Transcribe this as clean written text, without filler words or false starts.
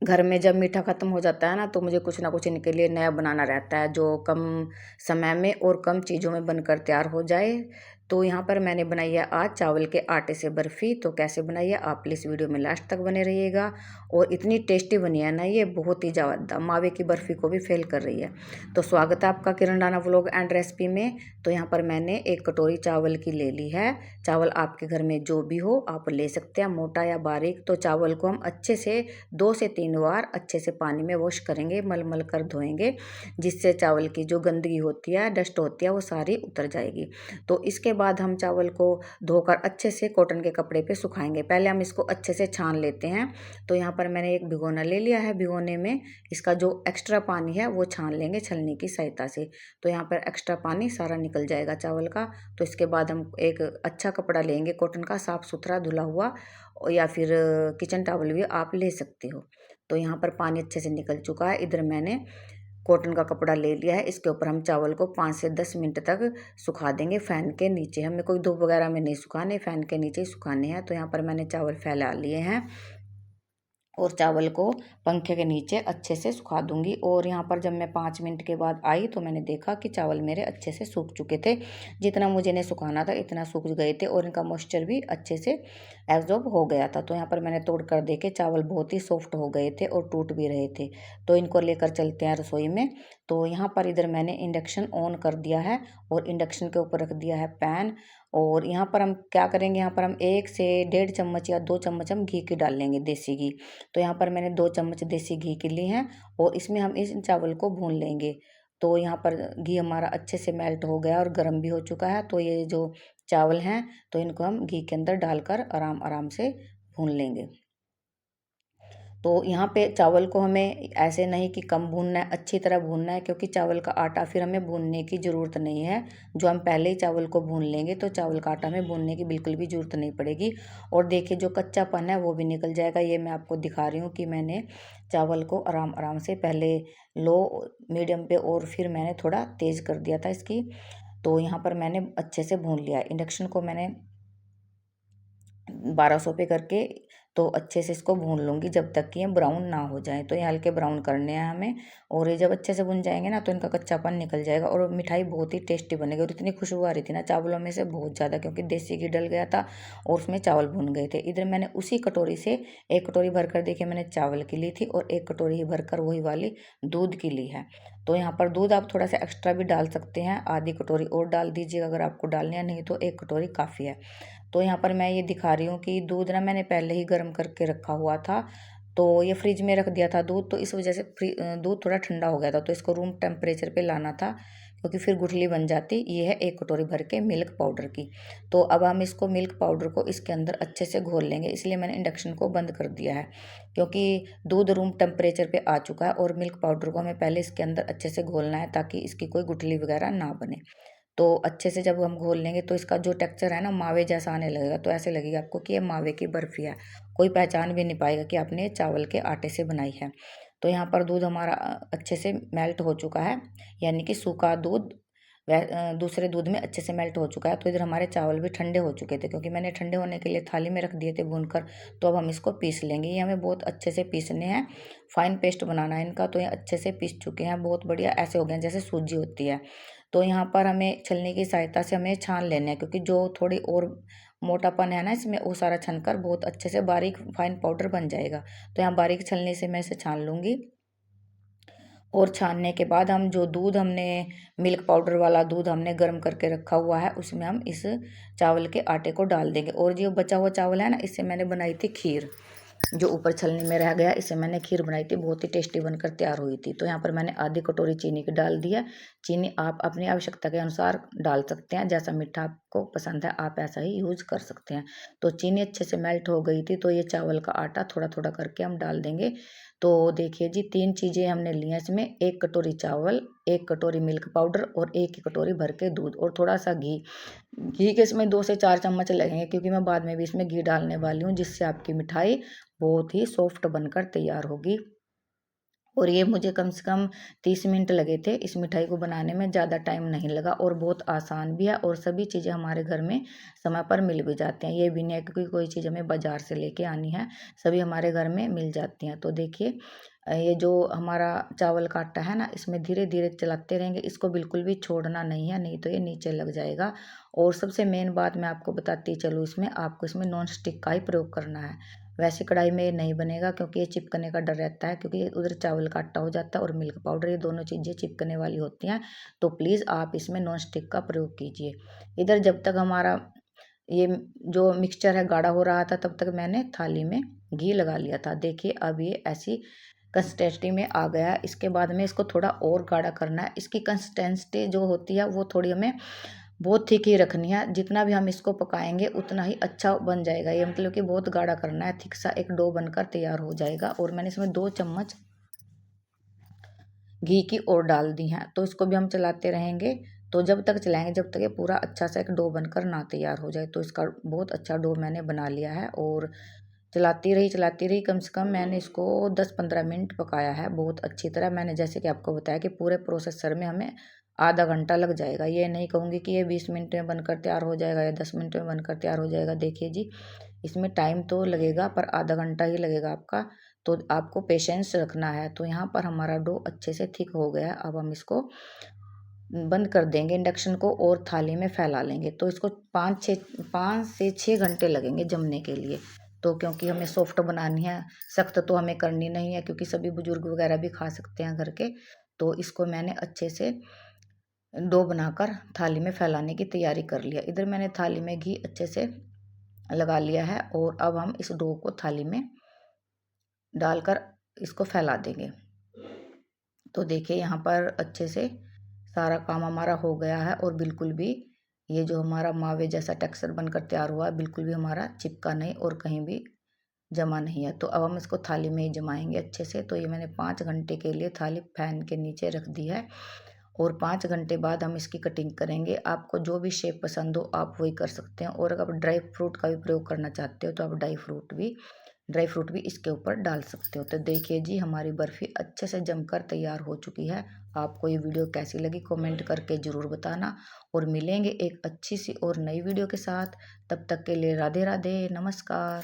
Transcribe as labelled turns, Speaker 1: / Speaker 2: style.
Speaker 1: घर में जब मीठा ख़त्म हो जाता है ना, तो मुझे कुछ ना कुछ इनके लिए नया बनाना रहता है जो कम समय में और कम चीज़ों में बनकर तैयार हो जाए। तो यहाँ पर मैंने बनाई है आज चावल के आटे से बर्फ़ी। तो कैसे बनाई है आप प्लीज़ वीडियो में लास्ट तक बने रहिएगा। और इतनी टेस्टी बनी है ना, ये बहुत ही ज़्यादा मावे की बर्फ़ी को भी फेल कर रही है। तो स्वागत है आपका किरण राणा व्लॉग एंड रेसिपी में। तो यहाँ पर मैंने 1 कटोरी चावल की ले ली है। चावल आपके घर में जो भी हो आप ले सकते हैं, मोटा या बारीक। तो चावल को हम अच्छे से 2 से 3 बार अच्छे से पानी में वॉश करेंगे, मल कर धोएंगे, जिससे चावल की जो गंदगी होती है, डस्ट होती है, वो सारी उतर जाएगी। तो इसके बाद हम चावल को धोकर अच्छे से कॉटन के कपड़े पे सुखाएंगे। पहले हम इसको अच्छे से छान लेते हैं। तो यहाँ पर मैंने एक भिगोना ले लिया है। भिगोने में इसका जो एक्स्ट्रा पानी है वो छान लेंगे छलनी की सहायता से। तो यहाँ पर एक्स्ट्रा पानी सारा निकल जाएगा चावल का। तो इसके बाद हम एक अच्छा कपड़ा लेंगे कॉटन का, साफ़ सुथरा धुला हुआ, या फिर किचन टॉवल भी आप ले सकते हो। तो यहाँ पर पानी अच्छे से निकल चुका है। इधर मैंने कॉटन का कपड़ा ले लिया है। इसके ऊपर हम चावल को 5 से 10 मिनट तक सुखा देंगे फ़ैन के नीचे। हमें कोई धूप वगैरह में नहीं सुखाने, फ़ैन के नीचे ही सुखाने हैं। तो यहाँ पर मैंने चावल फैला लिए हैं और चावल को पंखे के नीचे अच्छे से सुखा दूंगी। और यहाँ पर जब मैं 5 मिनट के बाद आई तो मैंने देखा कि चावल मेरे अच्छे से सूख चुके थे। जितना मुझे इन्हें सुखाना था इतना सूख गए थे और इनका मॉइस्चर भी अच्छे से एब्जॉर्ब हो गया था। तो यहाँ पर मैंने तोड़ कर देखे चावल बहुत ही सॉफ्ट हो गए थे और टूट भी रहे थे। तो इनको लेकर चलते हैं रसोई में। तो यहाँ पर इधर मैंने इंडक्शन ऑन कर दिया है और इंडक्शन के ऊपर रख दिया है पैन। और यहाँ पर हम क्या करेंगे, यहाँ पर हम 1 से 1.5 चम्मच या 2 चम्मच हम घी की डाल लेंगे, देसी घी। तो यहाँ पर मैंने 2 चम्मच देसी घी के लिए हैं और इसमें हम इस चावल को भून लेंगे। तो यहाँ पर घी हमारा अच्छे से मेल्ट हो गया और गर्म भी हो चुका है। तो ये जो चावल हैं तो इनको हम घी के अंदर डालकर आराम आराम से भून लेंगे। तो यहाँ पे चावल को हमें ऐसे नहीं कि कम भूनना है, अच्छी तरह भूनना है, क्योंकि चावल का आटा फिर हमें भूनने की ज़रूरत नहीं है। जो हम पहले ही चावल को भून लेंगे तो चावल का आटा हमें भूनने की बिल्कुल भी ज़रूरत नहीं पड़ेगी। और देखिए जो कच्चापन है वो भी निकल जाएगा। ये मैं आपको दिखा रही हूँ कि मैंने चावल को आराम आराम से पहले लो मीडियम पे और फिर मैंने थोड़ा तेज़ कर दिया था इसकी। तो यहाँ पर मैंने अच्छे से भून लिया। इंडक्शन को मैंने 1200 पे करके तो अच्छे से इसको भून लूँगी जब तक कि ये ब्राउन ना हो जाए। तो ये हल्के ब्राउन करने हैं हमें। और ये जब अच्छे से भुन जाएंगे ना तो इनका कच्चापन निकल जाएगा और मिठाई बहुत ही टेस्टी बनेगी। और इतनी खुशबू आ रही थी ना चावलों में से बहुत ज़्यादा, क्योंकि देसी घी डल गया था और उसमें चावल भुन गए थे। इधर मैंने उसी कटोरी से 1 कटोरी भरकर देखिए मैंने चावल की ली थी और 1 कटोरी ही भरकर वही वाली दूध की ली है। तो यहाँ पर दूध आप थोड़ा सा एक्स्ट्रा भी डाल सकते हैं, आधी कटोरी और डाल दीजिएगा अगर आपको डालनी है, नहीं तो 1 कटोरी काफ़ी है। तो यहाँ पर मैं ये दिखा रही हूँ कि दूध ना मैंने पहले ही गर्म करके रखा हुआ था। तो ये फ्रिज में रख दिया था दूध, तो इस वजह से दूध थोड़ा ठंडा हो गया था। तो इसको रूम टेम्परेचर पे लाना था, क्योंकि फिर गुठली बन जाती। ये है 1 कटोरी भर के मिल्क पाउडर की। तो अब हम इसको मिल्क पाउडर को इसके अंदर अच्छे से घोल लेंगे। इसलिए मैंने इंडक्शन को बंद कर दिया है, क्योंकि दूध रूम टेम्परेचर पे आ चुका है और मिल्क पाउडर को हमें पहले इसके अंदर अच्छे से घोलना है ताकि इसकी कोई गुठली वगैरह ना बने। तो अच्छे से जब हम घोल लेंगे तो इसका जो टेक्सचर है ना मावे जैसा आने लगेगा। तो ऐसे लगेगा आपको कि ये मावे की बर्फ़ी है। कोई पहचान भी नहीं पाएगा कि आपने चावल के आटे से बनाई है। तो यहाँ पर दूध हमारा अच्छे से मेल्ट हो चुका है, यानी कि सूखा दूध दूसरे दूध में अच्छे से मेल्ट हो चुका है। तो इधर हमारे चावल भी ठंडे हो चुके थे, क्योंकि मैंने ठंडे होने के लिए थाली में रख दिए थे भूनकर। तो अब हम इसको पीस लेंगे। ये हमें बहुत अच्छे से पीसने हैं, फाइन पेस्ट बनाना है इनका। तो ये अच्छे से पीस चुके हैं, बहुत बढ़िया ऐसे हो गए हैं जैसे सूजी होती है। तो यहाँ पर हमें छलनी की सहायता से हमें छान लेना है, क्योंकि जो थोड़ी और मोटापन है ना इसमें वो सारा छनकर बहुत अच्छे से बारीक फाइन पाउडर बन जाएगा। तो यहाँ बारीक छलनी से मैं इसे छान लूँगी। और छानने के बाद हम जो दूध हमने मिल्क पाउडर वाला दूध हमने गर्म करके रखा हुआ है उसमें हम इस चावल के आटे को डाल देंगे। और जो बचा हुआ चावल है ना, इससे मैंने बनाई थी खीर। जो ऊपर छलनी में रह गया इससे मैंने खीर बनाई थी, बहुत ही टेस्टी बनकर तैयार हुई थी। तो यहाँ पर मैंने आधी कटोरी चीनी की डाल दी है। चीनी आप अपनी आवश्यकता के अनुसार डाल सकते हैं, जैसा मीठा आपको पसंद है आप ऐसा ही यूज कर सकते हैं। तो चीनी अच्छे से मेल्ट हो गई थी। तो ये चावल का आटा थोड़ा थोड़ा करके हम डाल देंगे। तो देखिए जी 3 चीज़ें हमने ली हैं इसमें, 1 कटोरी चावल, 1 कटोरी मिल्क पाउडर और 1 कटोरी भर के दूध और थोड़ा सा घी। घी के इसमें 2 से 4 चम्मच लगेंगे, क्योंकि मैं बाद में भी इसमें घी डालने वाली हूँ, जिससे आपकी मिठाई बहुत ही सॉफ्ट बनकर तैयार होगी। और ये मुझे कम से कम 30 मिनट लगे थे इस मिठाई को बनाने में, ज़्यादा टाइम नहीं लगा और बहुत आसान भी है और सभी चीज़ें हमारे घर में समय पर मिल भी जाती हैं। ये भी नहीं है कि कोई चीज़ हमें बाज़ार से लेके आनी है, सभी हमारे घर में मिल जाती हैं। तो देखिए ये जो हमारा चावल का आटा है ना, इसमें धीरे धीरे चलाते रहेंगे, इसको बिल्कुल भी छोड़ना नहीं है, नहीं तो ये नीचे लग जाएगा। और सबसे मेन बात मैं आपको बताती चलूँ, इसमें आपको इसमें नॉन स्टिक का ही प्रयोग करना है। वैसे कढ़ाई में ये नहीं बनेगा क्योंकि ये चिपकने का डर रहता है, क्योंकि उधर चावल का आटा हो जाता है और मिल्क पाउडर, ये दोनों चीज़ें चिपकने वाली होती हैं। तो प्लीज़ आप इसमें नॉन स्टिक का प्रयोग कीजिए। इधर जब तक हमारा ये जो मिक्सचर है गाढ़ा हो रहा था, तब तक मैंने थाली में घी लगा लिया था। देखिए अब ये ऐसी कंसिस्टेंसी में आ गया है। इसके बाद में इसको थोड़ा और गाढ़ा करना है। इसकी कंसिस्टेंसी जो होती है वो थोड़ी हमें बहुत थिक ही रखनी है। जितना भी हम इसको पकाएंगे उतना ही अच्छा बन जाएगा। ये मतलब कि बहुत गाढ़ा करना है, थिक सा एक डो बनकर तैयार हो जाएगा। और मैंने इसमें 2 चम्मच घी की और डाल दी हैं। तो इसको भी हम चलाते रहेंगे। तो जब तक चलाएंगे जब तक ये पूरा अच्छा सा एक डो बनकर ना तैयार हो जाए। तो इसका बहुत अच्छा डो मैंने बना लिया है और चलाती रही, कम से कम मैंने इसको 10-15 मिनट पकाया है बहुत अच्छी तरह। मैंने जैसे कि आपको बताया कि पूरे प्रोसेसर में हमें आधा घंटा लग जाएगा। ये नहीं कहूँगी कि ये 20 मिनट में बनकर तैयार हो जाएगा या 10 मिनट में बनकर तैयार हो जाएगा। देखिए जी, इसमें टाइम तो लगेगा पर आधा घंटा ही लगेगा आपका। तो आपको पेशेंस रखना है। तो यहाँ पर हमारा डो अच्छे से थिक हो गया। अब हम इसको बंद कर देंगे इंडक्शन को और थाली में फैला लेंगे। तो इसको 5 से 6 घंटे लगेंगे जमने के लिए। तो क्योंकि हमें सॉफ्ट बनानी है, सख्त तो हमें करनी नहीं है, क्योंकि सभी बुजुर्ग वगैरह भी खा सकते हैं घर के। तो इसको मैंने अच्छे से डो बनाकर थाली में फैलाने की तैयारी कर लिया। इधर मैंने थाली में घी अच्छे से लगा लिया है और अब हम इस डो को थाली में डालकर इसको फैला देंगे। तो देखिए यहाँ पर अच्छे से सारा काम हमारा हो गया है और बिल्कुल भी ये जो हमारा मावे जैसा टेक्सचर बनकर तैयार हुआ है बिल्कुल भी हमारा चिपका नहीं और कहीं भी जमा नहीं है। तो अब हम इसको थाली में ही जमाएंगे अच्छे से। तो ये मैंने 5 घंटे के लिए थाली फैन के नीचे रख दी है और 5 घंटे बाद हम इसकी कटिंग करेंगे। आपको जो भी शेप पसंद हो आप वही कर सकते हैं। और अगर आप ड्राई फ्रूट का भी प्रयोग करना चाहते हो तो आप ड्राई फ्रूट भी इसके ऊपर डाल सकते हो। तो देखिए जी, हमारी बर्फ़ी अच्छे से जमकर तैयार हो चुकी है। आपको ये वीडियो कैसी लगी कमेंट करके ज़रूर बताना और मिलेंगे एक अच्छी सी और नई वीडियो के साथ। तब तक के लिए राधे राधे, नमस्कार।